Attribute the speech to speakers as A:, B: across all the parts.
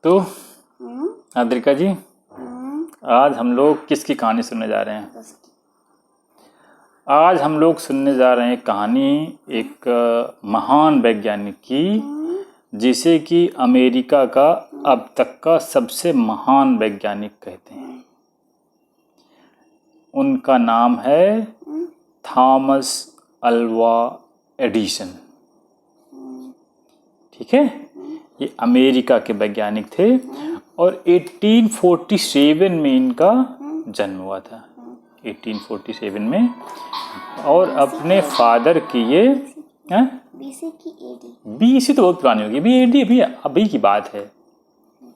A: तो अद्रिका जी, आज हम लोग किसकी कहानी सुनने जा रहे हैं? आज हम लोग सुनने जा रहे हैं कहानी एक महान वैज्ञानिक की, जिसे कि अमेरिका का अब तक का सबसे महान वैज्ञानिक कहते हैं। उनका नाम है थॉमस अल्वा एडिसन। ठीक है, ये अमेरिका के वैज्ञानिक थे और 1847 में इनका जन्म हुआ था। 1847 में। और अपने फादर की ये BC तो बहुत पुरानी होगी, अभी अभी की बात है,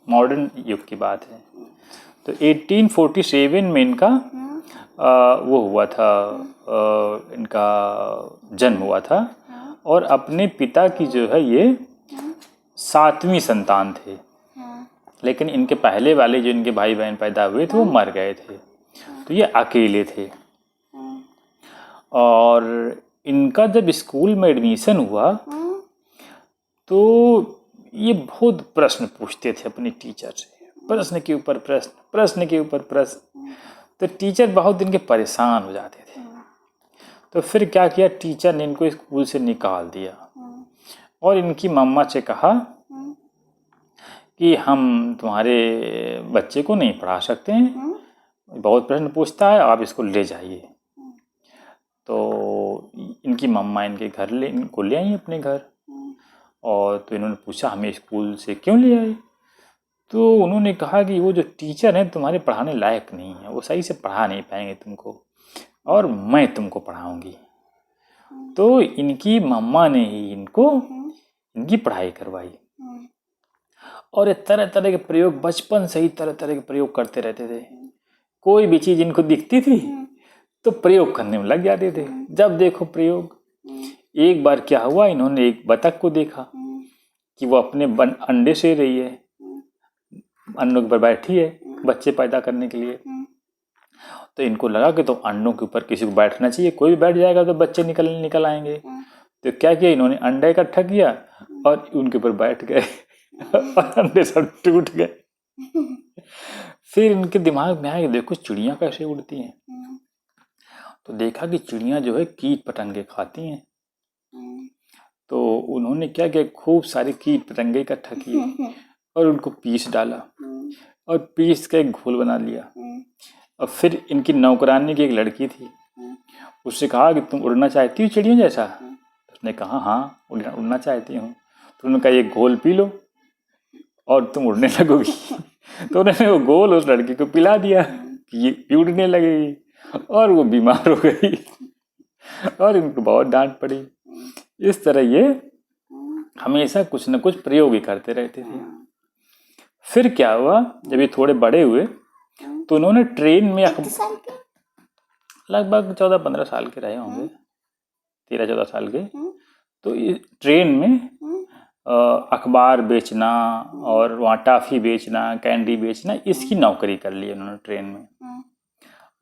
A: मॉडर्न युग की बात है। तो 1847 में इनका वो हुआ था, इनका जन्म हुआ था। और अपने पिता की जो है ये 7वीं संतान थे। लेकिन इनके पहले वाले जो इनके भाई बहन पैदा हुए थे वो मर गए थे, तो ये अकेले थे। और इनका जब स्कूल में एडमिशन हुआ तो ये बहुत प्रश्न पूछते थे अपने टीचर से, प्रश्न के ऊपर प्रश्न, प्रश्न के ऊपर प्रश्न। तो टीचर बहुत इनके परेशान हो जाते थे। तो फिर क्या किया, टीचर ने इनको स्कूल से निकाल दिया और इनकी मम्मा से कहा कि हम तुम्हारे बच्चे को नहीं पढ़ा सकते हैं, बहुत प्रश्न पूछता है, आप इसको ले जाइए। तो इनकी मम्मा इनके घर इनको ले आई अपने घर। और तो इन्होंने पूछा हमें स्कूल से क्यों ले आए? तो उन्होंने कहा कि वो जो टीचर हैं तुम्हारे पढ़ाने लायक नहीं है, वो सही से पढ़ा नहीं पाएंगे तुमको, और मैं तुमको पढ़ाऊंगी। तो इनकी मम्मा ने ही इनको इनकी पढ़ाई करवाई। और ये तरह तरह के प्रयोग, बचपन से ही तरह तरह के प्रयोग करते रहते थे। कोई भी चीज़ इनको दिखती थी तो प्रयोग करने में लग जाते थे, जब देखो प्रयोग। एक बार क्या हुआ, इन्होंने एक बतख को देखा कि वो अपने अंडे से रही है, अंडों के ऊपर बैठी है बच्चे पैदा करने के लिए। तो इनको लगा कि तो अंडों के ऊपर किसी को बैठना चाहिए, कोई भी बैठ जाएगा तो बच्चे निकल आएंगे। तो क्या किया, इन्होंने अंडा इकट्ठा किया और उनके ऊपर बैठ गए और अंडे सब टूट गए। फिर इनके दिमाग में आया कि देखो चिड़ियाँ कैसे उड़ती हैं। तो देखा कि चिड़ियाँ जो है कीट पतंगे खाती हैं। तो उन्होंने क्या किया, खूब सारे कीट पतंगे इकट्ठा किए और उनको पीस डाला और पीस का एक घोल बना लिया। और फिर इनकी नौकरानी की एक लड़की थी, उससे कहा कि तुम उड़ना चाहती हो चिड़ियों जैसा? उसने कहा हाँ उड़ना चाहती हूँ। तो उन्होंने कहा ये घोल पी लो और तुम उड़ने लगोगी। तो उन्होंने वो घोल उस लड़की को पिला दिया कि ये उड़ने लगेगी, और वो बीमार हो गई और इनको बहुत डांट पड़ी। इस तरह ये हमेशा कुछ न कुछ प्रयोग ही करते रहते थे। फिर क्या हुआ, जब ये थोड़े बड़े हुए तो उन्होंने ट्रेन में लगभग 14-15 साल के रहे होंगे, 13-14 साल के। तो ट्रेन में अखबार बेचना और वहाँ टॉफ़ी बेचना, कैंडी बेचना, इसकी नौकरी कर ली उन्होंने ट्रेन में।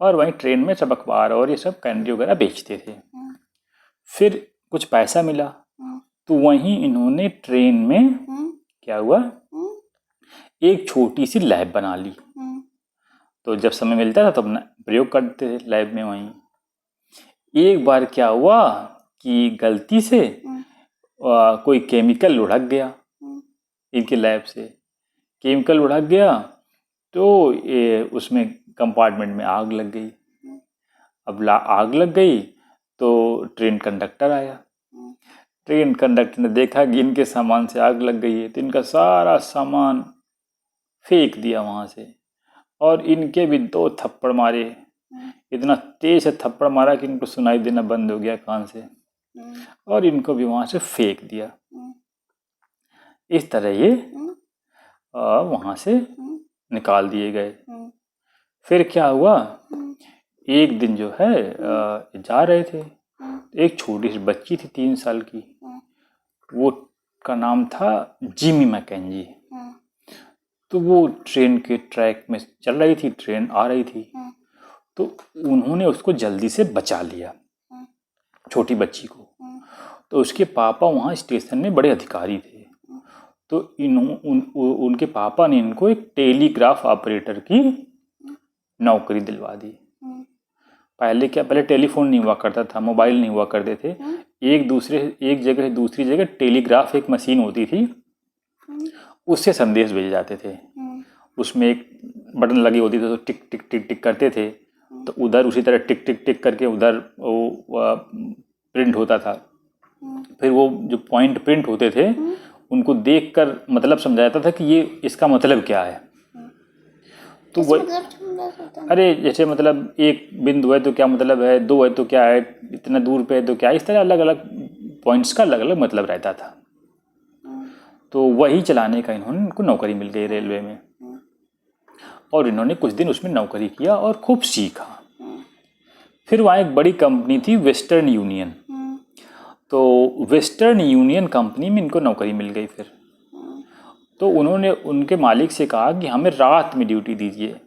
A: और वहीं ट्रेन में सब अखबार और ये सब कैंडी वगैरह बेचते थे। फिर कुछ पैसा मिला तो वहीं इन्होंने ट्रेन में क्या हुआ, एक छोटी सी लैब बना ली। तो जब समय मिलता था तब तो प्रयोग करते थे लैब में वहीं। एक बार क्या हुआ कि गलती से कोई केमिकल लुढ़क गया इनके लैब से। केमिकल लुढ़क गया तो उसमें कंपार्टमेंट में आग लग गई। अब आग लग गई तो ट्रेन कंडक्टर आया। ट्रेन कंडक्टर ने देखा कि इनके सामान से आग लग गई है, तो इनका सारा सामान फेंक दिया वहाँ से। और इनके भी 2 थप्पड़ मारे, इतना तेज से थप्पड़ मारा कि इनको सुनाई देना बंद हो गया कान से, और इनको भी वहाँ से फेंक दिया। इस तरह ये वहाँ से निकाल दिए गए। फिर क्या हुआ, एक दिन जो है जा रहे थे, एक छोटी सी बच्ची थी 3 साल की, वो का नाम था जिमी मैकेंजी। तो वो ट्रेन के ट्रैक में चल रही थी, ट्रेन आ रही थी, तो उन्होंने उसको जल्दी से बचा लिया, छोटी बच्ची को। तो उसके पापा वहाँ स्टेशन में बड़े अधिकारी थे, तो उनके पापा ने इनको एक टेलीग्राफ ऑपरेटर की नौकरी दिलवा दी। पहले टेलीफोन नहीं हुआ करता था, मोबाइल नहीं हुआ करते थे। एक जगह से दूसरी जगह टेलीग्राफ एक मशीन होती थी, उससे संदेश भेजे जाते थे। उसमें एक बटन लगी होती थी, तो टिक टिक टिक टिक करते थे, तो उधर उसी तरह टिक टिक टिक करके उधर वो प्रिंट होता था। फिर वो जो पॉइंट प्रिंट होते थे उनको देखकर मतलब समझा जाता था कि ये इसका मतलब क्या है। तो वो अरे जैसे मतलब एक बिंदु है तो क्या मतलब है, दो है तो क्या है, इतना दूर पे है तो क्या, इस तरह अलग अलग पॉइंट्स का अलग अलग मतलब रहता था। तो वही चलाने का इनको नौकरी मिल गई रेलवे में, और इन्होंने कुछ दिन उसमें नौकरी किया और खूब सीखा। फिर वहाँ एक बड़ी कंपनी थी वेस्टर्न यूनियन, तो वेस्टर्न यूनियन कंपनी में इनको नौकरी मिल गई। फिर तो उन्होंने उनके मालिक से कहा कि हमें रात में ड्यूटी दीजिए।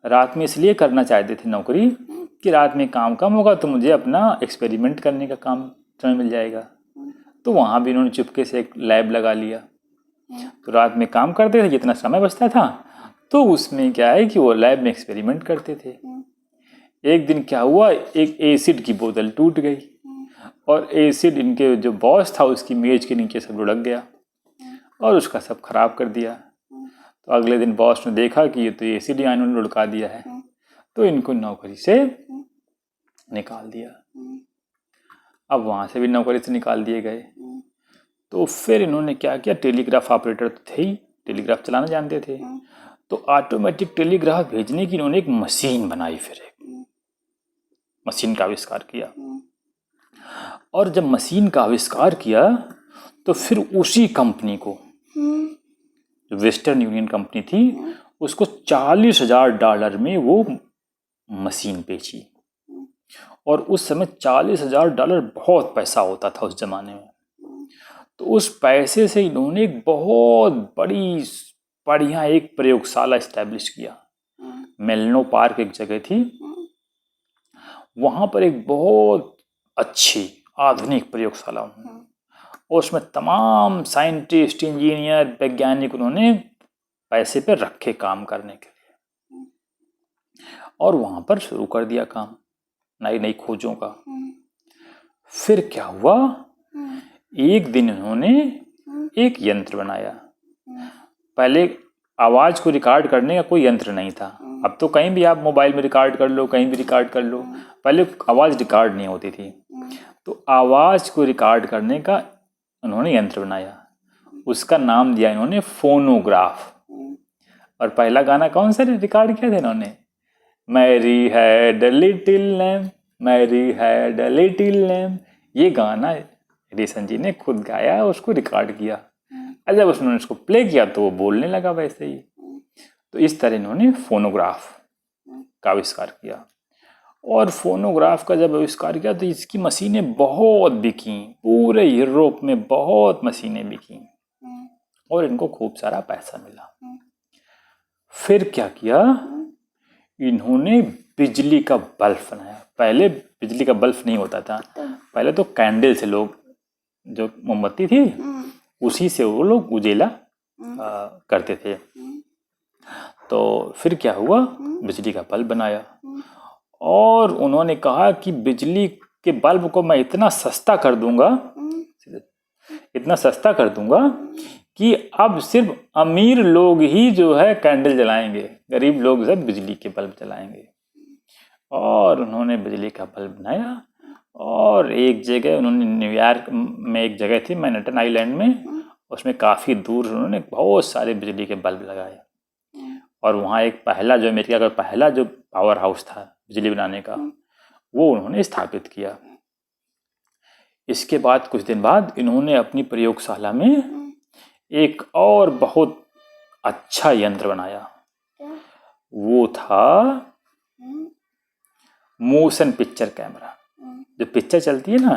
A: रात में इसलिए करना चाहते थे नौकरी कि रात में काम कम होगा तो मुझे अपना एक्सपेरिमेंट करने का काम समय मिल जाएगा। तो वहाँ भी इन्होंने चुपके से एक लैब लगा लिया, तो रात में काम करते थे, जितना समय बचता था तो उसमें क्या है कि वो लैब में एक्सपेरिमेंट करते थे। एक दिन क्या हुआ, एक एसिड की बोतल टूट गई और एसिड इनके जो बॉस था उसकी मेज के नीचे सब लुढ़क गया और उसका सब खराब कर दिया। तो अगले दिन बॉस ने देखा कि ये तो एसिड ही इन्होंने लुढ़का दिया है, तो इनको नौकरी से निकाल दिया। अब वहाँ से भी नौकरी से निकाल दिए गए। तो फिर इन्होंने क्या किया, टेलीग्राफ ऑपरेटर तो थे ही, टेलीग्राफ चलाना जानते थे, तो ऑटोमेटिक टेलीग्राफ भेजने की इन्होंने एक मशीन बनाई। फिर एक मशीन का आविष्कार किया, और जब मशीन का आविष्कार किया तो फिर उसी कंपनी को, जो वेस्टर्न यूनियन कंपनी थी, उसको $40,000 में वो मशीन बेची। और उस समय $40,000 बहुत पैसा होता था उस जमाने में। तो उस पैसे से इन्होंने एक बहुत बड़ी बढ़िया एक प्रयोगशाला इस्टेब्लिश किया। मेलनो पार्क एक जगह थी, वहाँ पर एक बहुत अच्छी आधुनिक प्रयोगशाला, और उसमें तमाम साइंटिस्ट, इंजीनियर, वैज्ञानिक उन्होंने पैसे पर रखे काम करने के लिए, और वहाँ पर शुरू कर दिया काम नई नई खोजों का। फिर क्या हुआ, एक दिन इन्होंने एक यंत्र बनाया। पहले आवाज को रिकॉर्ड करने का कोई यंत्र नहीं था। अब तो कहीं भी आप मोबाइल में रिकॉर्ड कर लो, कहीं भी रिकॉर्ड कर लो। पहले आवाज रिकॉर्ड नहीं होती थी, तो आवाज को रिकॉर्ड करने का उन्होंने यंत्र बनाया। उसका नाम दिया इन्होंने फोनोग्राफ। और पहला गाना कौन सा रिकॉर्ड किया था इन्होंने, Mary had a little lamb, Mary had a little lamb. ये गाना एडिसन जी ने खुद गाया, उसको रिकॉर्ड किया, और जब उन्होंने उसको प्ले किया तो वो बोलने लगा वैसे ही। तो इस तरह इन्होंने फोनोग्राफ का आविष्कार किया। और फोनोग्राफ का जब आविष्कार किया तो इसकी मशीनें बहुत बिकी, पूरे यूरोप में बहुत मशीनें बिकी, और इनको खूब सारा पैसा मिला। फिर क्या किया, इन्होंने बिजली का बल्ब बनाया। पहले बिजली का बल्ब नहीं होता था, पहले तो कैंडल से लोग, जो मोमबत्ती थी उसी से वो लोग उजेला करते थे। तो फिर क्या हुआ, बिजली का बल्ब बनाया, और उन्होंने कहा कि बिजली के बल्ब को मैं इतना सस्ता कर दूंगा कि अब सिर्फ अमीर लोग ही जो है कैंडल जलाएंगे, गरीब लोग सब बिजली के बल्ब जलाएंगे। और उन्होंने बिजली का बल्ब बनाया, और एक जगह उन्होंने न्यूयॉर्क में एक जगह थी मैनहट्टन आइलैंड में, उसमें काफ़ी दूर उन्होंने बहुत सारे बिजली के बल्ब लगाए। और वहाँ एक पहला, जो अमेरिका का पहला जो पावर हाउस था बिजली बनाने का, वो उन्होंने स्थापित किया। इसके बाद कुछ दिन बाद इन्होंने अपनी प्रयोगशाला में एक और बहुत अच्छा यंत्र बनाया। वो था मोशन पिक्चर कैमरा। जो पिक्चर चलती है ना,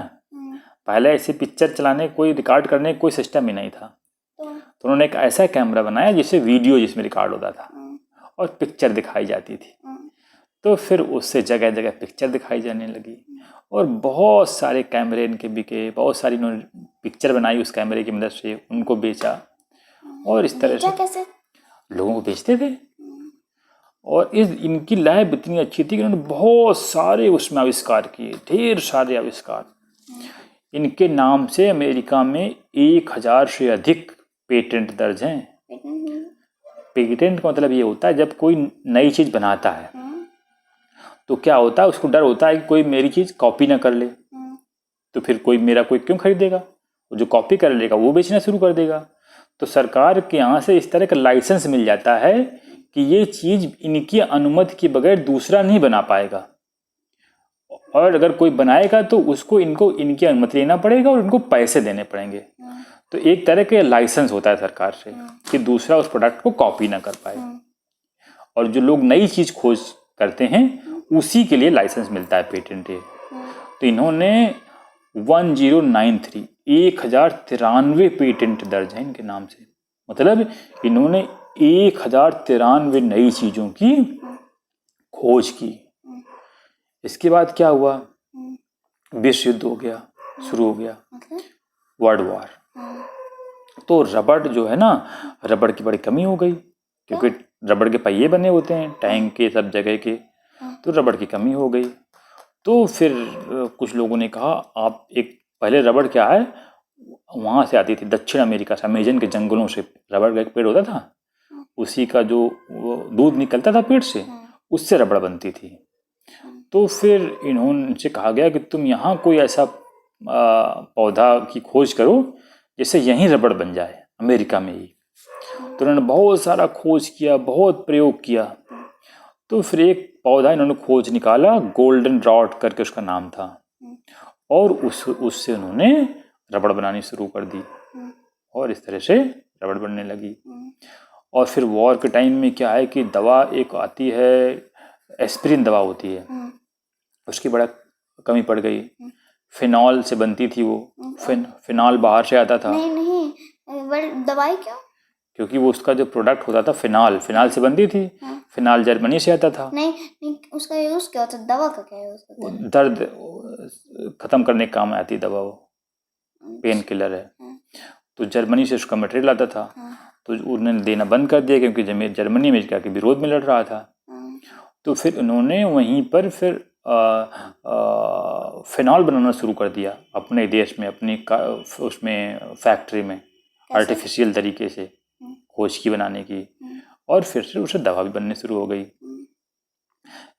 A: पहले ऐसे पिक्चर चलाने, कोई रिकॉर्ड करने कोई सिस्टम ही नहीं था, तो उन्होंने एक ऐसा कैमरा बनाया जिससे वीडियो जिसमें रिकॉर्ड होता था और पिक्चर दिखाई जाती थी। तो फिर उससे जगह जगह पिक्चर दिखाई जाने लगी, और बहुत सारे कैमरे इनके बिके, बहुत सारी इन्होंने पिक्चर बनाई उस कैमरे की मदद से, उनको बेचा, और इस तरह से
B: कैसे
A: लोगों को बेचते थे। और इनकी लैब इतनी अच्छी थी कि इन्होंने बहुत सारे उसमें आविष्कार किए, ढेर सारे आविष्कार। इनके नाम से अमेरिका में 1000 से अधिक पेटेंट दर्ज हैं। पेटेंट का मतलब ये होता है जब कोई नई चीज बनाता है तो क्या होता है, उसको डर होता है कि कोई मेरी चीज कॉपी ना कर ले, तो फिर कोई क्यों खरीदेगा, जो कॉपी कर लेगा वो बेचना शुरू कर देगा। तो सरकार के यहाँ से इस तरह का लाइसेंस मिल जाता है कि ये चीज इनकी अनुमति के बगैर दूसरा नहीं बना पाएगा, और अगर कोई बनाएगा तो उसको इनकी अनुमति लेना पड़ेगा और इनको पैसे देने पड़ेंगे। तो एक तरह का लाइसेंस होता है सरकार से कि दूसरा उस प्रोडक्ट को कॉपी ना कर पाए। और जो लोग नई चीज खोज करते हैं उसी के लिए लाइसेंस मिलता है पेटेंट। तो इन्होंने 1093 पेटेंट दर्ज है इनके नाम से, मतलब इन्होंने 1093 नई चीजों की खोज की। इसके बाद क्या हुआ, विश्व युद्ध हो गया, शुरू हो गया वर्ल्ड वॉर। तो रबड़ जो है ना, रबड़ की बड़ी कमी हो गई, क्योंकि रबड़ के पहिए बने होते हैं टैंक के सब जगह के, तो रबड़ की कमी हो गई। तो फिर कुछ लोगों ने कहा आप पहले रबड़ क्या है, वहाँ से आती थी दक्षिण अमेरिका से, अमेजन के जंगलों से रबड़ का एक पेड़ होता था, उसी का जो दूध निकलता था पेड़ से, उससे रबड़ बनती थी। तो फिर इनसे कहा गया कि तुम यहाँ कोई ऐसा पौधा की खोज करो जिससे यहीं रबड़ बन जाए अमेरिका में ही। तो उन्होंने बहुत सारा खोज किया, बहुत प्रयोग किया। तो फिर एक पौधा इन्होंने खोज निकाला, गोल्डन रॉड करके उसका नाम था, और उससे उन्होंने रबड़ बनानी शुरू कर दी, और इस तरह से रबड़ बनने लगी। और फिर वॉर के टाइम में क्या है कि दवा एक आती है, एस्पिरिन दवा होती है, उसकी बड़ा कमी पड़ गई। फिनॉल से बनती थी वो, फिनॉल बाहर से आता था।
B: नहीं दवाई क्यों?
A: क्योंकि वो उसका जो प्रोडक्ट होता था फिनॉल से बनती थी। फिनॉल जर्मनी से आता था।
B: नहीं उसका यूज क्या होता है, दवा का क्या यूज होता है?
A: दर्द खत्म करने के काम में आती दवा, वो पेन किलर है। तो जर्मनी से उसका मटेरियल आता था, तो उन्होंने देना बंद कर दिया क्योंकि जर्मनी अमेरिका के विरोध में लड़ रहा था। तो फिर उन्होंने वहीं पर फिर फिनॉल बनाना शुरू कर दिया अपने देश में, अपनी उसमें फैक्ट्री में, आर्टिफिशियल तरीके से खोज की बनाने की, और फिर से उसे दवा भी बनने शुरू हो गई।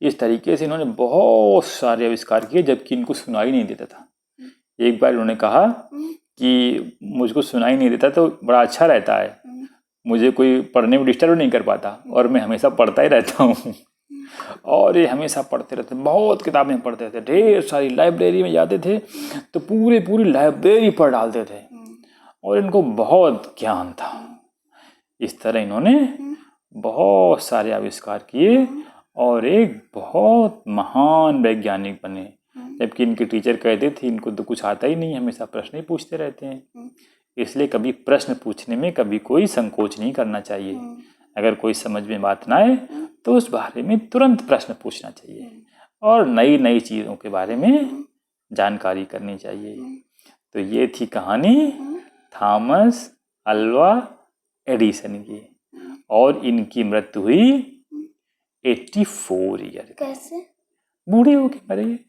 A: इस तरीके से इन्होंने बहुत सारे आविष्कार किए जबकि इनको सुनाई नहीं देता था। एक बार इन्होंने कहा कि मुझको सुनाई नहीं देता तो बड़ा अच्छा रहता है, मुझे कोई पढ़ने में डिस्टर्ब नहीं कर पाता, और मैं हमेशा पढ़ता ही रहता हूँ। और ये हमेशा पढ़ते रहते, बहुत किताबें पढ़ते थे, ढेर सारी, लाइब्रेरी में जाते थे तो पूरी लाइब्रेरी पढ़ डालते थे, और इनको बहुत ज्ञान था। इस तरह इन्होंने बहुत सारे आविष्कार किए और एक बहुत महान वैज्ञानिक बने। जबकि इनके टीचर कहते थे इनको तो कुछ आता ही नहीं, हमेशा प्रश्न ही पूछते रहते हैं। इसलिए कभी प्रश्न पूछने में कभी कोई संकोच नहीं करना चाहिए। अगर कोई समझ में बात ना आए तो उस बारे में तुरंत प्रश्न पूछना चाहिए, और नई चीज़ों के बारे में जानकारी करनी चाहिए। तो ये थी कहानी थॉमस अल्वा एडिसन की, और इनकी मृत्यु हुई 84 ईयर।
B: कैसे?
A: बूढ़े हो के मरे,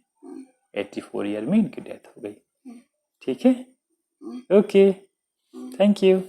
A: 84 ईयर में इनकी डेथ हो गई। ठीक है, ओके, थैंक यू।